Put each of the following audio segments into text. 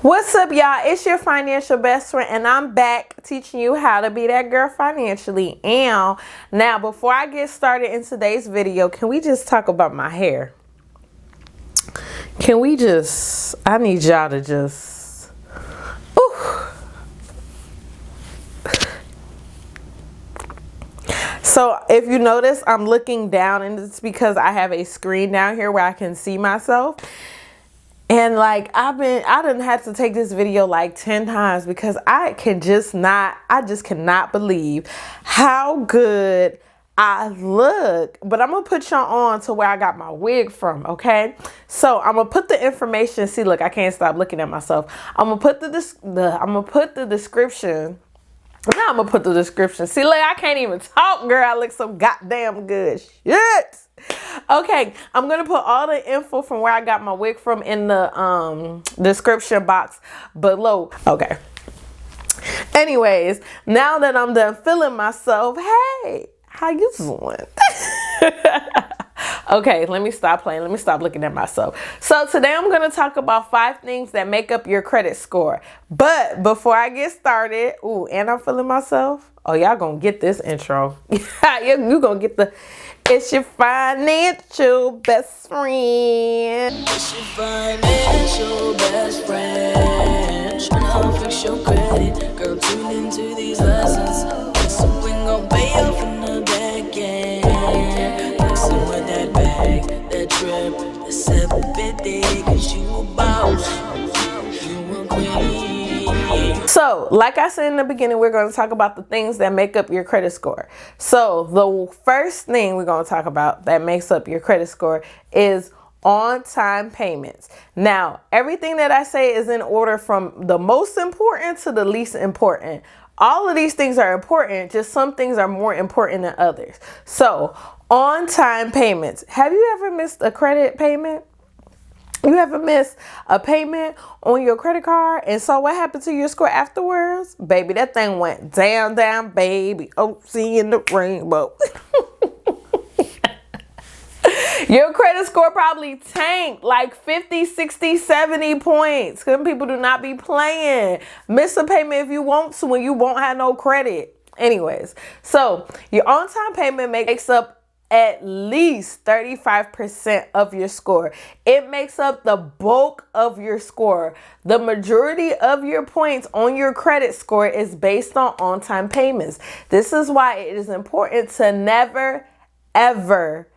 What's up, y'all? It's your financial best friend, and I'm back teaching you how to be that girl financially. And now, before I get started in today's video, can we just talk about my hair? I need y'all to just, ooh. So if you notice, I'm looking down, and it's because I have a screen down here where I can see myself. And like I didn't have to take this video like 10 times because I just cannot believe how good I look. But I'm gonna put y'all on to where I got my wig from, okay? So I'm gonna put the information. See, look, I can't stop looking at myself. I'm gonna put the description. Now I'm gonna put the description. See, like I can't even talk, girl. I look so goddamn good. Shit. Okay, I'm gonna put all the info from where I got my wig from in the description box below. Okay. Anyways, now that I'm done feeling myself, hey, how you doing? Okay, let me stop playing. Let me stop looking at myself. So today I'm going to talk about 5 things that make up your credit score. But before I get started, ooh, and I'm feeling myself. Oh, y'all going to get this intro. You going to get the, it's your financial best friend. It's your financial best friend. Trying to fix your credit. Girl, tune into these lessons. Something gon' pay off in the back end. Mixing with that bag, that trip, the 750. Cause you a boss, you a queen. So, like I said in the beginning, we're going to talk about the things that make up your credit score. So, the first thing we're going to talk about that makes up your credit score is on-time payments. Now, everything that I say is in order from the most important to the least important. All of these things are important, just some things are more important than others. So, on-time payments. Have you ever missed a credit payment? You ever missed a payment on your credit card? And so what happened to your score afterwards? Baby, that thing went down, down, baby. Oh, seeing the rainbow. Your credit score probably tanked like 50, 60, 70 points. Some people do not be playing. Miss a payment if you want to when you won't have no credit. Anyways, so your on-time payment makes up at least 35% of your score. It makes up the bulk of your score. The majority of your points on your credit score is based on-time payments. This is why it is important to never, ever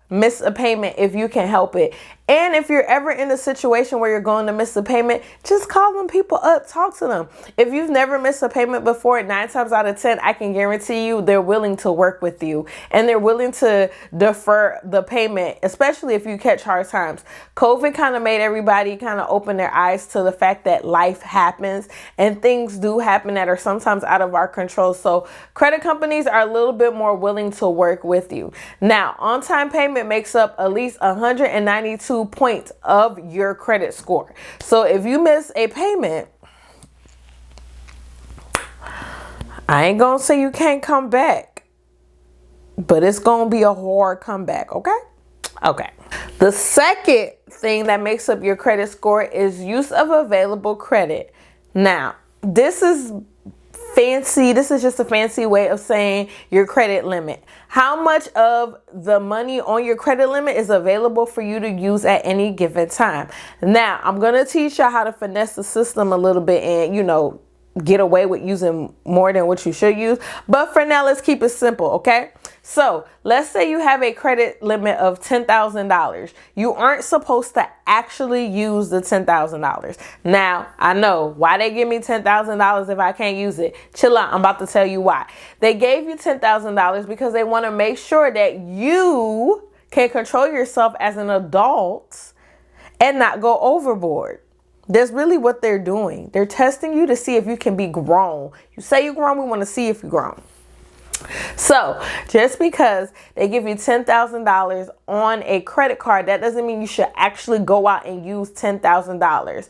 miss a payment if you can help it. And if you're ever in a situation where you're going to miss a payment, just call them people up, talk to them. If you've never missed a payment before, 9 times out of 10, I can guarantee you they're willing to work with you and they're willing to defer the payment, especially if you catch hard times. COVID kind of made everybody kind of open their eyes to the fact that life happens and things do happen that are sometimes out of our control. So credit companies are a little bit more willing to work with you. Now, on-time payment makes up at least 192 points of your credit score. So if you miss a payment, I ain't gonna say you can't come back, but it's gonna be a hard comeback, okay? Okay. The second thing that makes up your credit score is use of available credit. Now, this is fancy. This is just a fancy way of saying your credit limit. How much of the money on your credit limit is available for you to use at any given time? Now, I'm going to teach y'all how to finesse the system a little bit and, get away with using more than what you should use. But for now, let's keep it simple, okay? So let's say you have a credit limit of $10,000. You aren't supposed to actually use the $10,000. Now, I know why they give me $10,000 if I can't use it. Chill out. I'm about to tell you why. They gave you $10,000 because they want to make sure that you can control yourself as an adult and not go overboard. That's really what they're doing. They're testing you to see if you can be grown. You say you're grown, we want to see if you're grown. So just because they give you $10,000 on a credit card, that doesn't mean you should actually go out and use $10,000.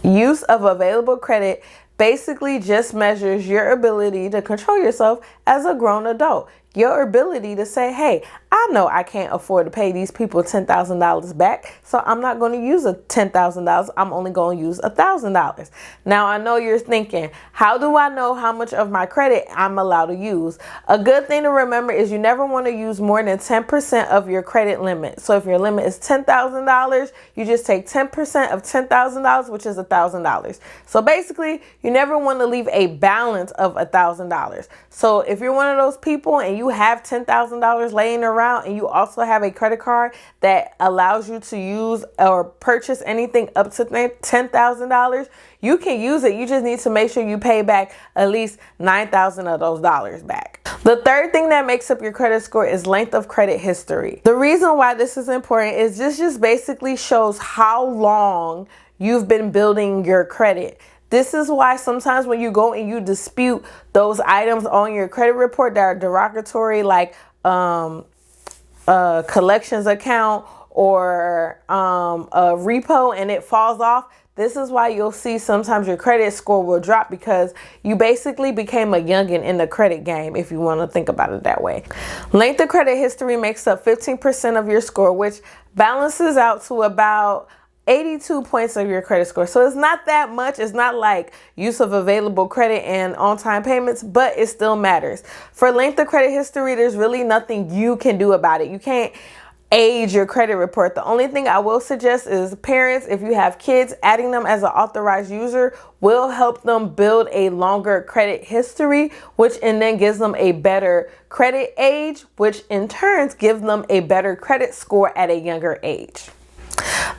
Use of available credit basically just measures your ability to control yourself as a grown adult. Your ability to say, hey, I know I can't afford to pay these people $10,000 back, so I'm not going to use a $10,000. I'm only going to use $1,000. Now, I know you're thinking, how do I know how much of my credit I'm allowed to use? A good thing to remember is you never want to use more than 10% of your credit limit. So if your limit is $10,000, you just take 10% of $10,000, which is $1,000. So basically, you never want to leave a balance of $1,000. So if you're one of those people and you have $10,000 laying around and you also have a credit card that allows you to use or purchase anything up to $10,000, you can use it. You just need to make sure you pay back at least $9,000 of those dollars back. The third thing that makes up your credit score is length of credit history. The reason why this is important is this just basically shows how long you've been building your credit. This is why sometimes when you go and you dispute those items on your credit report that are derogatory, like collections account or a repo, and it falls off, this is why you'll see sometimes your credit score will drop, because you basically became a youngin in the credit game, if you want to think about it that way. Length of credit history makes up 15% of your score, which balances out to about 82 points of your credit score. So it's not that much. It's not like use of available credit and on-time payments, but it still matters. For length of credit history, there's really nothing you can do about it. You can't age your credit report. The only thing I will suggest is parents, if you have kids, adding them as an authorized user will help them build a longer credit history, which and then gives them a better credit age, which in turn gives them a better credit score at a younger age.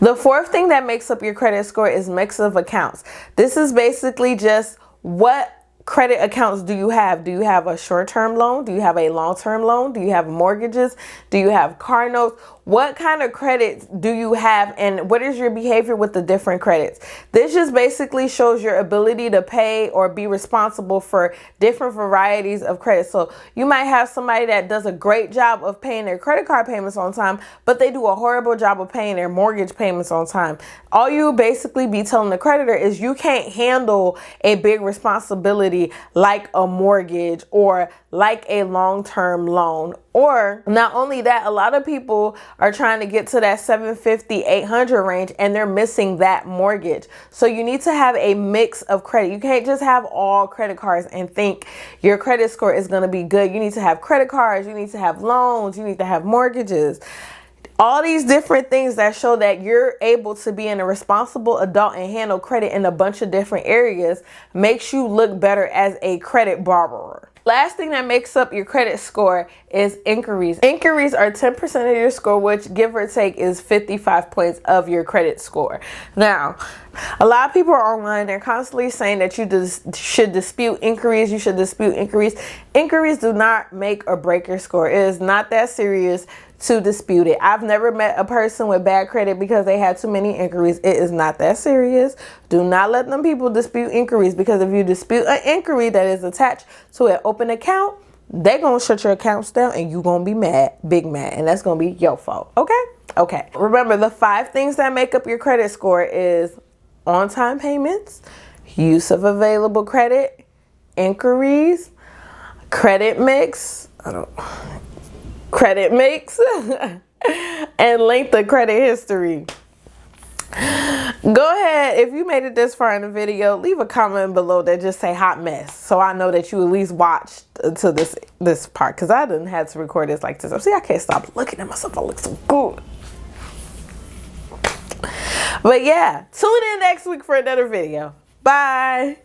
The fourth thing that makes up your credit score is mix of accounts. This is basically just what credit accounts do you have? Do you have a short-term loan? Do you have a long-term loan? Do you have mortgages? Do you have car notes? What kind of credits do you have, and what is your behavior with the different credits? This just basically shows your ability to pay or be responsible for different varieties of credit. So you might have somebody that does a great job of paying their credit card payments on time, but they do a horrible job of paying their mortgage payments on time. All you basically be telling the creditor is you can't handle a big responsibility like a mortgage or like a long-term loan. Or not only that, a lot of people are trying to get to that 750, 800 range and they're missing that mortgage. So you need to have a mix of credit. You can't just have all credit cards and think your credit score is going to be good. You need to have credit cards, you need to have loans, you need to have mortgages. All these different things that show that you're able to be a responsible adult and handle credit in a bunch of different areas makes you look better as a credit borrower. Last thing that makes up your credit score is inquiries. Inquiries are 10% of your score, which give or take is 55 points of your credit score. Now, a lot of people are online. They're constantly saying that you should dispute inquiries. You should dispute inquiries. Inquiries do not make or break your score. It is not that serious to dispute it. I've never met a person with bad credit because they had too many inquiries. It is not that serious. Do not let them people dispute inquiries, because if you dispute an inquiry that is attached to an open account, they're going to shut your accounts down and you're going to be mad, big mad, and that's going to be your fault. Okay. Remember, the 5 things that make up your credit score is on-time payments, use of available credit, inquiries, credit mix, and length of credit history. Go ahead, if you made it this far in the video, leave a comment below that just say hot mess, so I know that you at least watched to this part, because I didn't have to record this like this. See, I can't stop looking at myself. I look so good. But yeah, tune in next week for another video. Bye.